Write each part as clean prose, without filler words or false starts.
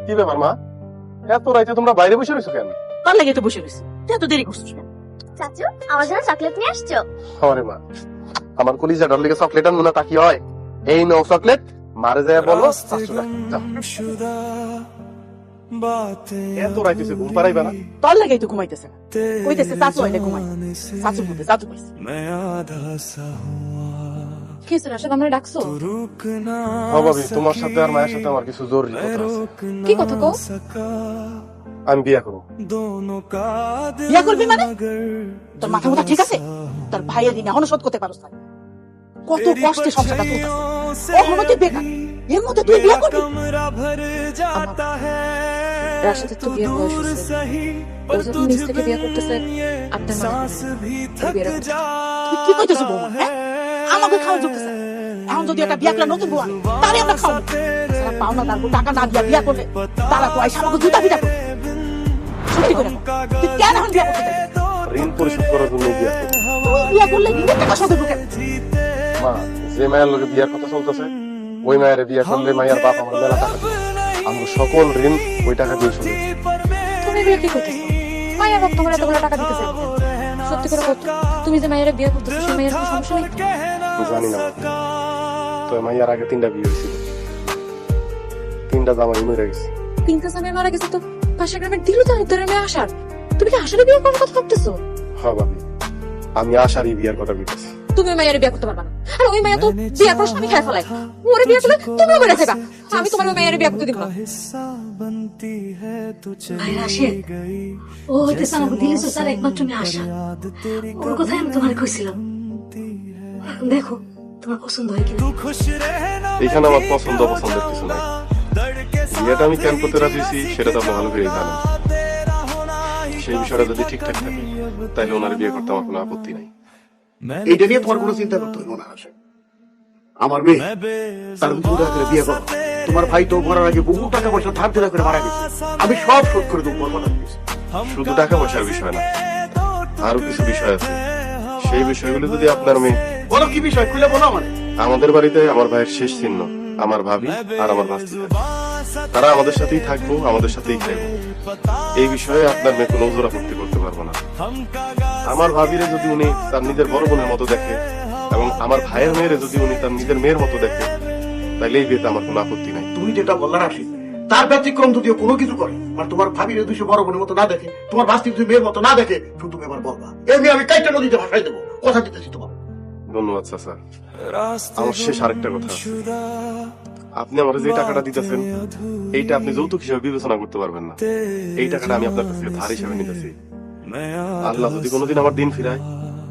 কি ব্যাপার মা, এত রাইতে তোমরা বাইরে বসে রয়েছো কেন? তোর লাগে তো বসে রয়েছে, তুই এত দেরি করছিস কেন? চাচু আমার জন্য চকলেট নিয়ে আসছো? আমারে মা, আমার কলিজাটার লেগে চকলেট আনবো না তা কি হয়? এই নাও চকলেট, মারে যায় বলো 500 টাকা। এত রাইতে ঘুম পাড়াইবা না? তোর লাগেই তো ঘুমাইতেছে না, কইতেছে চাচু আইলে ঘুমাই। চাচু বলতে চাচু কইছে কি হইছে? রাশেদ আমরা ডাকছো? হ্যাঁ ভাবি, তোমার সাথে আর মায়ের সাথে আমার কিছু জরুরি কথা আছে। কি কথা কও? আমি বিয়ে করবো। বিয়া করবি মানে? তোর মাথা মুথা ঠিক আছে? তোর ভাইয়ের ঋণ এখনো শোধ করতে পারছ না। কত কষ্টে সংসারটা চলতেছে, ও হলো তুই বেকার, এর মধ্যে তুই বিয়া করবি? রাশেদের তো বিয়ের বয়স হয়েছে, ও যখন নিজ থেকে বিয়ে করতেছে আপনার তুই কি কইতেছো বৌমা? হ্যাঁ, আমাকে খাওয়া যোগতেছে। এখন যদি একটা বিয়া করে নতুন বউ আনে, তারে আমরা খাওয়াবো। যারা পাওনা দাঁড়বো টাকা না দিয়া বিয়া করলে তারা তো আইসা আমাকে জুতা পিটা করবে। সত্যি করে বল, তুই কেন এখন বিয়া করতে চাইছিস? ঋণ পরিশোধ করার জন্য বিয়ে করবো। তুই বিয়া করলে ঋণের টাকা শোধ হবে কেন? মা, যে মায়ের লোকে বিয়ার কথা চলতেছে, ওই মায়ের বিয়ে করলে মায়ের বাপ আমার মেলা টাকা দিবে। আমরা সকল ঋণ ওই টাকা দিয়ে শুনি। তুমি বিয়ে কি করতেছো? মায়ের বাপ তোমার এতগুলো টাকা দিতে চাই? সত্যি করে বলতো, তুমি যে মায়ের বিয়ে করতেছো সেই মায়ের কোনো সমস্যা নেই? জানি না বাবা, তো মাইয়ার আগে 3টা বিয়ে হয়েছিল, 3টা জামাই মরে গেছে। তিনটা সময় মারা গেছে তো পাশের গ্রামের দিল তো উত্তরে মেয়ে আসার। তুমি কি আসলে বিয়ে করার কথা ভাবতেছো? হ্যাঁ ভাবি, আমি আশারই বিয়ার কথা বলতেছি। তুমি ওই মায়ের বিয়ে করতে পারবা না, আর ওই মায়া তো বিয়ে প্রশ্ন আমি খেয়ে ফেলাই। ওরে বিয়ে করলে তুমি মরে যাবা, আমি তোমার ওই মায়ের বিয়ে করতে দিব না। ভাই রাশেদ, ও হইতেছে আমাকে দিলে স্যার একমাত্র মেয়ে আশা। ওর কথাই আমি তোমার কইছিলাম। এখন দেখো তোমার পছন্দ হয় কিনা। এখানে আমার পছন্দ অপছন্দের কিছু নাই। বিয়েটা আমি কেন করতে রাজি হয়েছি সেটা তো আপনি ভালো করেই জানেন। সেই বিষয়টা যদি ঠিকঠাক থাকে তাহলে ওনার বিয়ে করতে আমার কোনো আপত্তি নাই। এইটা নিয়ে তোমার কোনো চিন্তা করতে হবে না রাশেদ। আমার মেয়ে তার দুধ করে বিয়ে করো। তোমার ভাই তো মরার আগে বহু টাকা পয়সা ধার দেনা করে মারা গেছে, আমি সব শোধ করে দেবো কথা দিয়েছি। শুধু টাকা পয়সার বিষয় না, আরো কিছু বিষয় আছে। সেই বিষয়গুলো যদি আপনার মেয়ে বলো কি বিষয় খুলে বলো আমার। আমাদের বাড়িতে আমার ভাইয়ের শেষ চিহ্ন আমার ভাবি আর আমার ভাস্তি, তারা আমাদের সাথেই থাকবো, আমাদের সাথেই খাইবো। এই বিষয়ে আপনার মেয়ে কোনো ওজোর আপত্তি করতে পারবো না। আমার ভাবিরে যদি উনি তার নিজের বড় বোনের মতো দেখে এবং আমার ভাইয়ের মেয়েরে যদি উনি তার নিজের মেয়ের মতো দেখে, তাহলে এই বিয়েতে আমার কোনো আপত্তি নাই। তুমি যেটা বললা রাশি, তার ব্যতিক্রম যদিও কোনো কিছু করে আর তোমার ভাবির দুশো বড় বোনের মতো না দেখে, তোমার ভাস্তির দুই মেয়ের মতো না দেখে, শুধু তুমি এবার বলবা এমনি আমি কাইটা নদীতে ভাসাই দেবো, কথা দিতেছি তোমার। ধন্যবাদ চাচা। আমার শেষ আরেকটা কথা আছে। আপনি আমার যে টাকাটা দিতেছেন এইটা আপনি যৌতুক হিসেবে বিবেচনা করতে পারবেন না। এই টাকাটা আমি আপনার কাছে ধার হিসেবে নিতেছি। আল্লাহ যদি কোনোদিন আমার দিন ফিরায়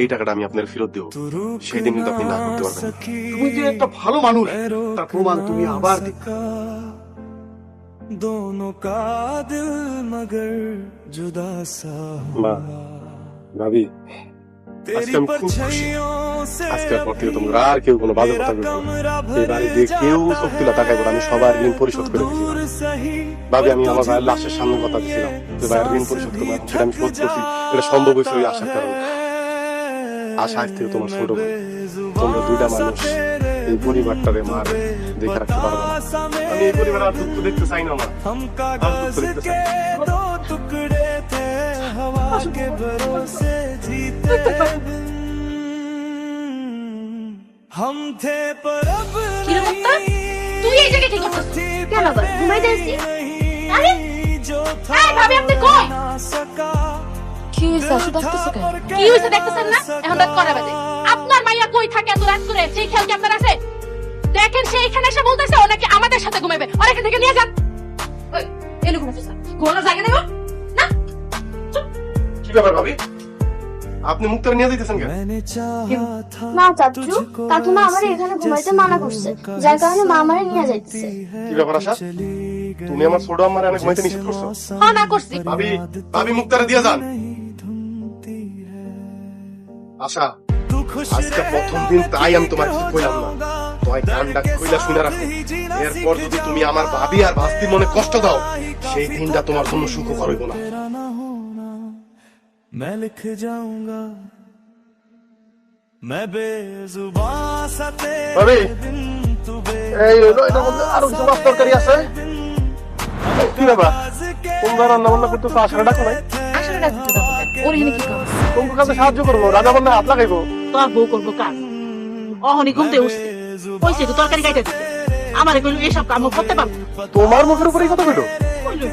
এই টাকাটা আমি আপনার ফেরত দেবো, সেই দিন কিন্তু আপনি না করতে পারবেন না। তুমি যে একটা ভালো মানুষ তার প্রমাণ তুমি আবার দিবে। মা, ভাবি, আজকে আমি খুব খুশি। আজকের পর থেকে তোমরা আর কেউ কোনো বাজে কথা বলবে না। এই বাড়ি দিয়ে কেউ চোখ তুলা তাকাইবে না। আমি সবার ঋণ পরিশোধ করে দিয়েছিলাম। ভাবি, আমি আমার ভাইয়ের লাশের সামনে কথা দিয়েছিলাম যে ভাইয়ের ঋণ পরিশোধ করবো, সেটা আমি শোধ করছি। এটা সম্ভব হয়েছে ওই আশার কারণে। আশা আজ থেকে তোমার ছোট ভাই। তোমরা দুইটা মানুষ এই পরিবারটারে মার দেখে রাখতে পারবো না। আমি এই পরিবার আর দুঃখ দেখতে চাই না। আর দুঃখ দেখতে চাই না। কি রে মুক্তা, তুই এই জায়গায় কি করতেছিস? কেন আবার ঘুমাই যাচ্ছি? আরে এই ভাবি, আপনি কই? কি হইছে? আসলে ডাকতেছো কেন? কি হইছে দেখতেছেন না? এখন রাত কয়টা বাজে? আপনার মাইয়া কই থাকে এত রাত করে? সেই খেয়াল কি আপনার আছে? দেখেন সে এখানে এসে বলতেছে ও নাকি আমাদের সাথে ঘুমাবে। ওর এখান থেকে নিয়ে যান। ওই এনে ঘুমাইছিস না? ঘুমানোর জায়গা নেই ওর? না? কি ব্যাপার ভাবি, আপনি মুক্তার নিয়ে দিতেছেন কেন? না চাচু, কাকিমা আমার এখানে ঘুমাইতে মানা করছে, যার কারণে মা আমারে নিয়ে যাইতেছে। কি ব্যাপার আশা, তুমি আমার ছোট আম্মারে অনেক ঘুমাইতে নিষেধ করছো? হ্যাঁ, না করছি। ভাবি, ভাবি মুক্তারে দিয়ে যান। আশা, আজকে প্রথম দিন তাই আমি তোমার কিছু কইলাম না। তোমায় কানটা কইলা শুনে রাখো। এরপর যদি তুমি আমার ভাবি আর ভাস্তির মনে কষ্ট দাও, সেই দিনটা তোমার জন্য সুখকর হইব না। मैं लिख जाऊंगा मैं बेजुबान सा ভাবি, तेरे बिन तू এই হলো, এটার মধ্যে আরো কিছু মাছ তরকারি আছে। কি ব্যাপার তোমরা রান্না বান্না করতেছো আশাটা ডাকো নাই আসলে ডাকতে যাবো কেন? ওর এখানে কি কাজ? তোমার কাছে সাহায্য করবো রান্না বান্না হাত লাগাইবো তোর বউ করবো কাজ অহনি ঘুমতে উঠছে কইছে তো তরকারি কাইটা দিতে আমারে কইলো এসব কাম ও করতে পারবো না। তোমার মুখের উপরে এই কথা কইলো কইলো,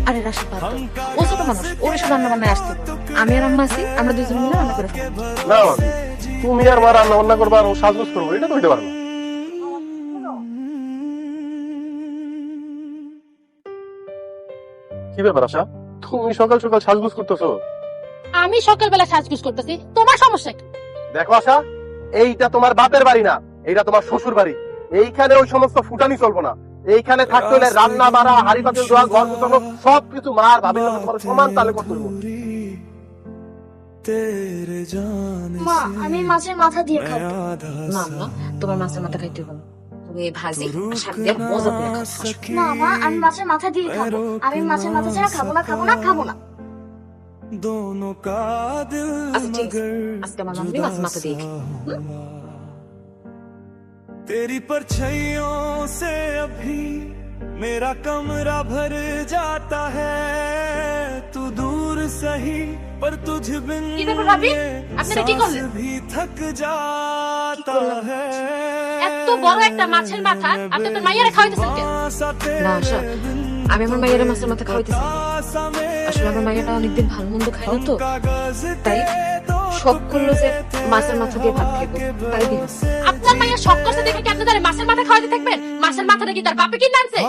আরে রাশি বাদ দাও। ও ছোট মানুষ, ওর এসব রান্না বান্নায় আসতে হবে না। আমি আর আম্মা আছি, আমরা দুজন মিলে রান্না করে খাবো। না ভাবি তুমি আর মা রান্না বান্না করবা আর ও সাজগোজ করবো এটা তো হইতে পারে না কি ব্যাপার আশা তুমি সকাল সকাল সাজগোজ করতেছো আমি সকালবেলা সাজগুজ করতেছি, তোমার সমস্যা কি? দেখো আশা এইটা তোমার বাপের বাড়ি না এইটা তোমার শ্বশুর বাড়ি এইখানে ওই সমস্ত ফুটানি চলবো না এইখানে থাকতে হলে রান্না বাড়া হাড়ি পাতিল ধোয়া ঘর মুছানো সবকিছু মার ভাবির সাথে তোমার সমান তালে করতে হবে तेरे जाने মা আমি মাছের মাথা দিয়ে খাবো না না, তোমার মাছের মাথা খাইতে হবে না। তুমি এই ভাজি আর শাক দিয়ে মজা করে খাও। না মা আমি মাছের মাথা দিয়ে খাবো আমি মাছের মাথা ছাড়া খাবো না খাবো না খাবো না दोनों का दिल আচ্ছা ঠিক আছে, मगर আজকে আমার মাম্মি মাছ মাথা দিয়ে খাই। तेरी परछाइयों से अभी मेरा कमरा भर जाता है तू दूर सही पर तुझ बिन কি ব্যাপার ভাবি? আপনারা কি सांस করলেন? भी थक जाता है এত বড় একটা মাছের মাথা আপনি তো মাইয়ারে খাওয়াইতেছেন কেন? না আশা, আমি আমার মাইয়ারে মাছের মাথা খাওয়াইতেছি না। আসলে আমার মাইয়াটা অনেকদিন ভালো মন্দ খায় না তো, তাই শখ করলো যে মাছের মাথা দিয়ে ভাত খাইবো, তাই দিল। আপনার মাইয়া শখ করছে দেখে কি আপনি তারে মাছের মাথা খাওয়াতে থাকবেন? মাছের মাথাটা কি তার বাপে কিনে আনছে?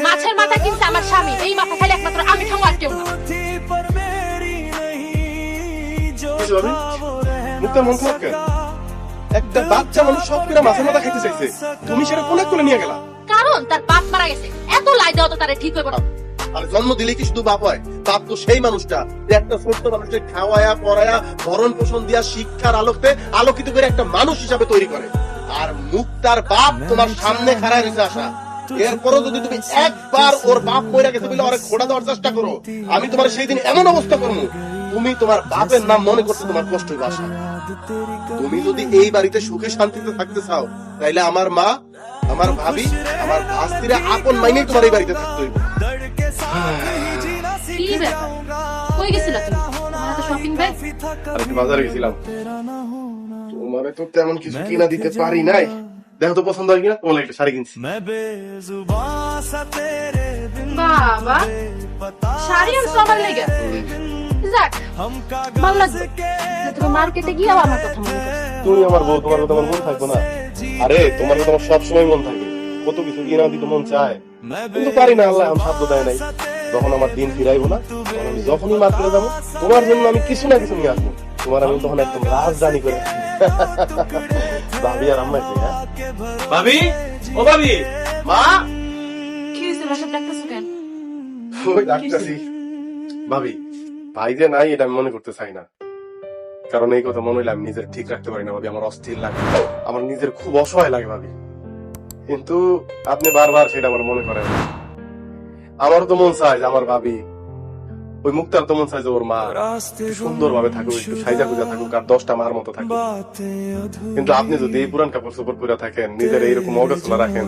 মাছের মাথা কিনছে আমার স্বামী, এই মাথা খাইলে একমাত্র আমি খাবো আর কেউ না। थी पर मेरी नहीं जो কি ভাবি था वो रह মুখটা মন খারাপ কেন একটা বাচ্চা মানুষ সব কিনা মাছের মাথা খাইতে চাইছে তুমি সেটা কোলে কোলে নিয়ে গেলা কারণ তার বাপ মারা গেছে, এত লাই দেওয়া তো তারে ঠিক হইব না। আর জন্ম দিলে কি শুধু বাপ হয় বাপ তো সেই মানুষটা যে একটা ছোট্ট মানুষকে খাওয়ায়া পড়ায়া ভরণ পোষণ দিয়া শিক্ষার আলোকে আলোকিত করে একটা মানুষ হিসাবে তৈরি করে আর মুক্তার বাপ তোমার সামনে খাড়ায় রয়েছে আশা এরপরও যদি তুমি একবার ওর বাপ মরে গেছে বলে ওরে খোড়া দেওয়ার চেষ্টা করো আমি তোমার সেই দিন এমন অবস্থা করবো তুমি তোমার বাপের নাম মনে করতে তোমার কষ্ট হইবে আশা তুমি যদি এই বাড়িতে সুখে শান্তিতে থাকতে চাও তাইলে আমার মা আমার ভাবি আমার ভাস্তিরা আপন মাইনেই তোমার এই বাড়িতে থাকতে হইবে কি ব্যাপার? কই গেছিলা তুমি? তোমার তো শপিং ব্যাগ? আর একটু বাজারে গেছিলাম তোমারে তো তেমন কিছু কিনা দিতে পারি নাই দেখো তো পছন্দ হয় কিনা তোমার একটা শাড়ি কিনছি मैं बेजुबान सा तेरे बिन বাবা, শাড়ি আর সবার লেগে যাক, हम ভালো कागज লাগবে। के তুমি মার্কেটে গিয়েও আমার কথা মনে করছো। তুমি আমার বউ তোমার কথা আমার মন থাকবো না আরে তোমার কথা আমার সবসময় মন থাকে কত কিছু কিনা দিতে মন চায় কিন্তু পারি না আল্লাহ আমি সাধ্য দেয় নাই যখন আমার দিন ফিরাইবো না তখন আমি যখনই মার্কেটে যাবো তোমার জন্য আমি কিছু না কিছু নিয়ে আসবো তোমার আমি তখন একদম রাজধানী করে ভাবি আর আম্মা হ্যাঁ ভাবি ও ভাবি মা কি হয়েছে বাসা ডাকতেছো কেন? ওই ডাক্তারছি ভাবি ভাই যে নাই এটা আমি মনে করতে চাই না কারণ এই কথা মনে হইলে আমি নিজের ঠিক রাখতে পারি না ভাবি আমার অস্থির লাগে আমার নিজের খুব অসহায় লাগে ভাবি কিন্তু আপনি বারবার সেটা আমার মনে করেন আমারও তো মন চায় যে আমার ভাবি ওই মুক্তার তো মন চায় যে ওর মা रास्ते সুন্দর ভাবে থাকুক একটু সাইজা গুজা থাকুক আর 10টা মার মতো থাকুক बातें अधूरी কিন্তু আপনি যদি এই পুরান কাপড় চোপড় পরে থাকেন নিজের এইরকম অগোছলা রাখেন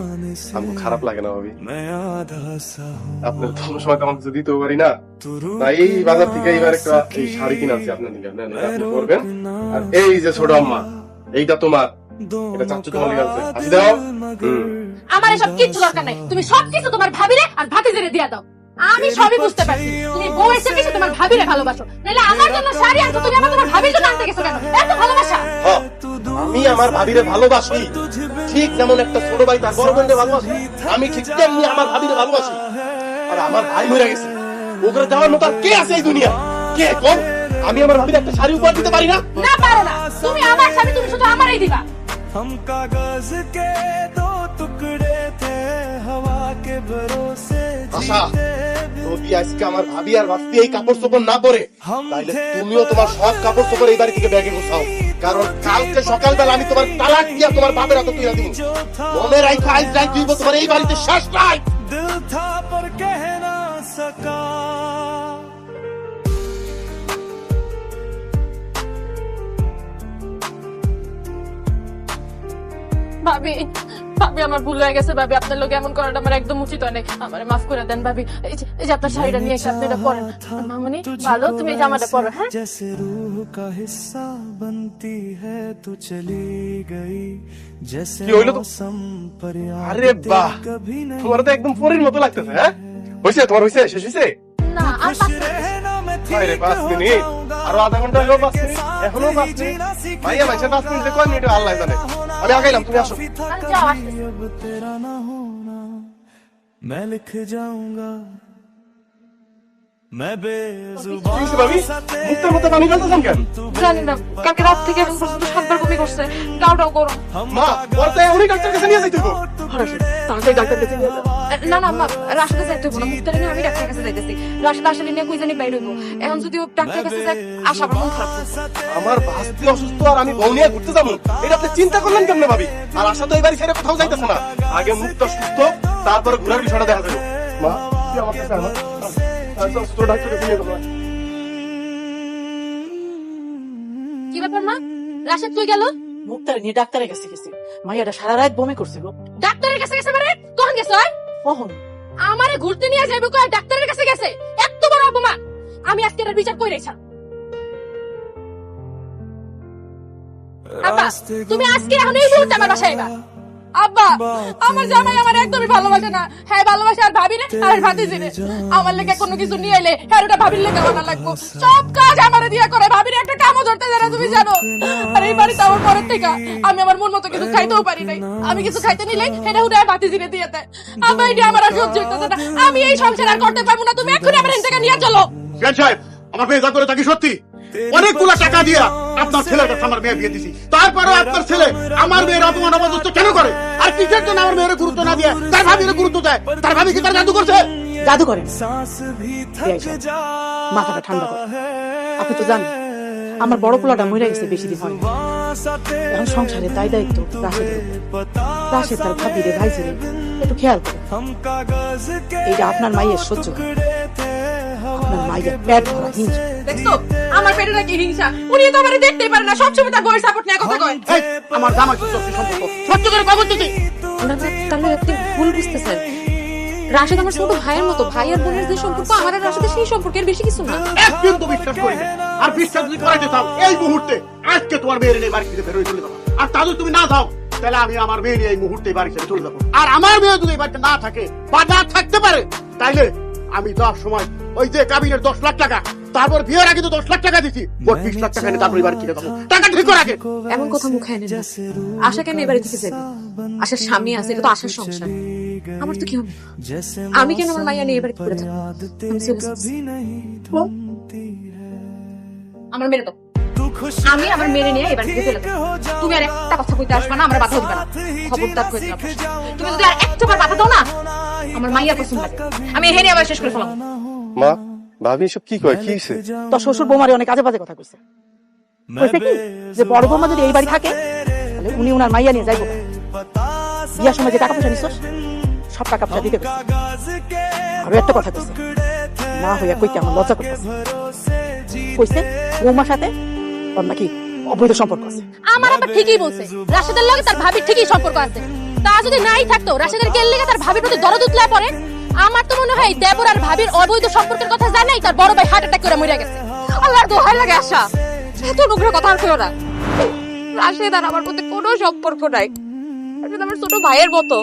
আমার খারাপ লাগে না ভাবি मैं आधा सा हूँ আপনার তো সময় তেমন কিছু দিতেও পারি না तू रूठ তাই এই বাজার থেকে এইবার একটা এই শাড়ি কিনে আনছি আপনার দিকে নেন, আপনি পরবেন আর এই যে ছোট আম্মা এইটা তোমার এটা চাচ্চু তোমার লিগে আছে হাসি দাও আমার এসব কিচ্ছু দরকার নাই, তুমি সবকিছু তোমার ভাবিরে আর ভাতিজিরে দিয়া দাও। আমি সবই বুঝতে পারছি, তুমি বউ এসে কিছু তোমার ভাবিরে ভালোবাসো, নাহলে আমার জন্য শাড়ি আনছো তুমি আমার তোমার ভাবির জন্য আনতে গেছো কেন? এত ভালোবাসা? হ্যাঁ, আমি আমার ভাবিরে ভালোবাসি ঠিক যেমন একটা ছোট ভাই তার বড় বোনকে ভালোবাসি আমি ঠিক তেমনি আমার ভাবিরে ভালোবাসি আর আমার ভাই মরে গেছে ওকে যাওয়ার মতো আর কে আছে এই দুনিয়া কে কোন আমি আমার ভাবিরে একটা শাড়ি উপহার দিতে পারি না না পারো না, তুমি আমার স্বামী, তুমি শুধু আমারই দিবা। हम कागज के दो टुकड़े थे हवा के भरोसे আশা যদি আজকে আমার ভাবি আর ভাস্তি এই কাপড় চোপড় না পরে তাহলে তুমিও তোমার সব কাপড় চোপড় এই বাড়ি থেকে ব্যাগে গোছাও কারণ কালকে সকালবেলা আমি তোমার তালাক দিয়া তোমার বাপের হাতে তুলে দিব মনে রাখো আজ রাত দিব তোমার এই বাড়িতে শেষ নাই दिल था पर कह ना सका ভাবি ভাবি আমার ভুল হয়ে গেছে ভাবি, আপনার লোক এমন করাটা আমার একদম উচিত হয় নাই, আমার মাফ করে দেন ভাবি। এই যে আপনার শাড়িটা নিয়ে এসে আপনি এটা পরেন। মামনি ভালো, তুমি এই জামাটা পরো। হ্যাঁ जैसे रूह का हिस्सा बनती है तू चली गई जैसे কি হইলো তো? मौसम पर याद আরে বাহ, कभी नहीं তোমার তো একদম পরীর মতো লাগতেছে। হ্যাঁ হয়েছে, তোমার হয়েছে, শেষ হয়েছে? না আর खुश रहना मैं আরে ठीक 5 हो মিনিট, जाऊंगा আরো আধা ঘন্টা হলো, 5 মিনিট এখনো 5 মিনিট। ভাইয়া ভাইসা 5 মিনিট কয় মিনিট আল্লাহ জানে। আমি আগাইলাম, তুমি আসো। আর যাও, আসতেছি। अब तेरा ना होना मैं लिख जाऊंगा मैं কি बेजुबान হয়েছে ভাবি? মুখটার মধ্যে পানি ফেলতেছেন কেন? জানি না, কালকে রাত থেকে এখন পর্যন্ত 7বার বমি করছে, গাওটাও গরম। মা, ওর তো এখনই ডাক্তার কাছে নিয়ে যাইতে হবে। তাড়াতাড়ি ডাক্তার কাছে নিয়ে যাও। না না আম্মা, রাশেদা যাইতে হবো না, মুক্তারে নিয়ে আমি ডাক্তারের কাছে যাইতেছি। রাশেদা আসলে নিয়ে কই জানি বাইরে হইবো, এখন যদি ও ডাক্তারের কাছে যায় আশা আমার মন খারাপ করছে। আমার ভাস্তি অসুস্থ আর আমি বউ নিয়ে ঘুরতে যাবো, এটা আপনি চিন্তা করলেন কেমনে ভাবি? আর আশা তো এবারে ছেড়ে কোথাও যাইতেছে না। আগে মুখটা সুস্থ, তারপরে ঘোরার বিষয়টা দেখা যাবে। মা, তুই আমার কাছে আয়, মা। আচ্ছা, ছোট ডাক্তার কাছে নিয়ে যাবো। কি ব্যাপার মা, রাশেদ তুই গেল? মুক্তার নিয়ে ডাক্তারের কাছে গেছি, মাইয়াটা সারা রাত বমি করছে গো। ডাক্তারের কাছে গেছে মানে? কখন গেছে ওই? কখন? আমারে ঘুরতে নিয়ে যাইবো কই, ডাক্তারের কাছে গেছে? এত বড় অপমান! আমি আজকে এর বিচার কইরাই ছাড়। আব্বা, তুমি আজকে এখন এই মুহূর্তে আমার বাসায় আইবা। আব্বা, আমার জামাই আমার একদমই ভালোবাসে না। হ্যাঁ ভালোবাসে আর ভাবি না আর ভাতিজি রে। আমার লেগে কোনো কিছু নিয়ে এলে হ্যাঁ ওটা ভাবির লেগে বানা লাগবো। সব কাজ আমারে দিয়া করে, ভাবির একটা কামও ধরতে জানা তুমি জানো। আর এই বাড়িতে আমার পরের থেকে আমি আমার মন মতো কিছু খাইতেও পারি নাই। আমি কিছু খাইতে নিলে এটা হুদায় ভাতিজি রে দিয়ে দেয়। আব্বা এটা আমার আর সহ্য হইতেছে না, আমি এই সংসার আর করতে পারবো না। তুমি এক্ষুনি আমার এখান থেকে নিয়ে চলো। বিয়ান সাহেব, আমার মেয়ে যা করে তা কি সত্যি? অনেকগুলো টাকা দিয়া আপনার ছেলের কাছে আমার মেয়ে বিয়ে দিছি, তারপরে আপনার ছেলে আমার মেয়ের অপমান অপদস্থ কেন করে? আর কিসের জন্য আমার মেয়ের গুরুত্ব না দিয়ে তার ভাবির গুরুত্ব দেয়? তার ভাবি কি তার জাদু করছে? জাদু করেন। सांस भी এই थक সব, जा মাথাটা ঠান্ডা করো। আপনি তো জানেন আমার বড় পোলাটা মরে গেছে বেশি দিন হয় না। এখন সংসারে দায় দায়িত্ব রাশেদের উপর। রাশেদ তার ভাবি রে ভাইজি রে একটু খেয়াল করে। हम कागज के এইটা আপনার মাইয়ের সহ্য হয় না। আপনার মাইয়ের পেট ভরা হিংসা। দেখছো আমার পেটে নাকি হিংসা? উনি তো আমারে দেখতেই পারে না, সবসময় তার বউয়ের সাপোর্ট নিয়ে কথা কয়। এই, আমার জামাই সুস্থ সম্পর্ক সহ্য করে কবর দিতে তাহলে আপনি ভুল বুঝতেছেন। রাশেদ আমার ছোট ভাইয়ের মতো, ভাই আর বোনের যে সম্পর্ক আমার আর রাশেদের সেই সম্পর্কের বেশি কিছু না। একদিন তো বিশ্বাস করি না। আর বিশ্বাস যদি করাইতে চাও এই মুহূর্তে আজকে তোমার মেয়ের নিয়ে বাড়ি থেকে বেরোয় চলে যাবো। আর তা যদি তুমি না যাও তাহলে আমি আমার মেয়ে নিয়ে এই মুহূর্তে বাড়ি থেকে চলে যাবো। আর আমার মেয়ে যদি এই বাড়িতে না থাকে বা না থাকতে পারে তাইলে আমি যাওয়ার সময় ওই যে কাবিনের 10 লাখ টাকা, তারপর বিয়ের আগে তো 10 লাখ টাকা দিছি, 20 লাখ টাকা নিয়ে তারপর এই বাড়ি থেকে যাবো। টাকা ঠিক করে রাখে। এমন কথা মুখে এনে না। আশা কেন এবারে থেকে যাবে? আশার স্বামী আছে, এটা তো আশার সংসার। আমার তো কি হবে? আমি কেন আমার মাইয়া নিয়ে এবারে করে থাকবো? আমি চলে যাচ্ছি। আমার মেরে তো আমি আমার মেরে নিয়ে এবার থেকে চলে যাবো। তুমি আর একটা কথা কইতে আসবে না, আমার বাধা দিবে না। খবরদার কইতে না। তুমি যদি আর একটাবার বাধা দাও না, আমার মাইয়া পছন্দ লাগে। আমি এখানে আবার শেষ করে ফেলাম। মা, ভাবি এসব কি কয়? কি হয়েছে? তোর শ্বশুর বৌমারে অনেক আজে বাজে কথা কইছে। কইছে কি যে বড় বৌমা যদি এই বাড়ি থাকে তাহলে উনি ওনার মাইয়া নিয়ে যাইবো। বিয়ার সময় যে টাকা পয়সা নিছস সব টাকা পয়সা দিতে কইছে। আর একটা কথা কইছে, মা হইয়া কইতে আমার লজ্জা করতেছে। কইছে বৌমার সাথে ওর নাকি অবৈধ সম্পর্ক আছে। আমার আবার ঠিকই বলছে, রাশেদের লগে তার ভাবির ঠিকই সম্পর্ক আছে। তা যদি নাই থাকতো, রাশেদের কেন লেগে তার ভাবির প্রতি দরদ উতলায় পড়ে? আমার তো মনে হয় দেবর আর ভাবির অবৈধ সম্পর্কের কথা জানাই তার বড় ভাই হার্ট অ্যাটাক করে মরে গেছে। আল্লাহর দোহাই লাগে আশা, এত নোংরা কথা আর কইও না। রাশেদ আর আমার প্রতি কোনো সম্পর্ক নাই। রাশেদ আমার ছোট ভাইয়ের মতো।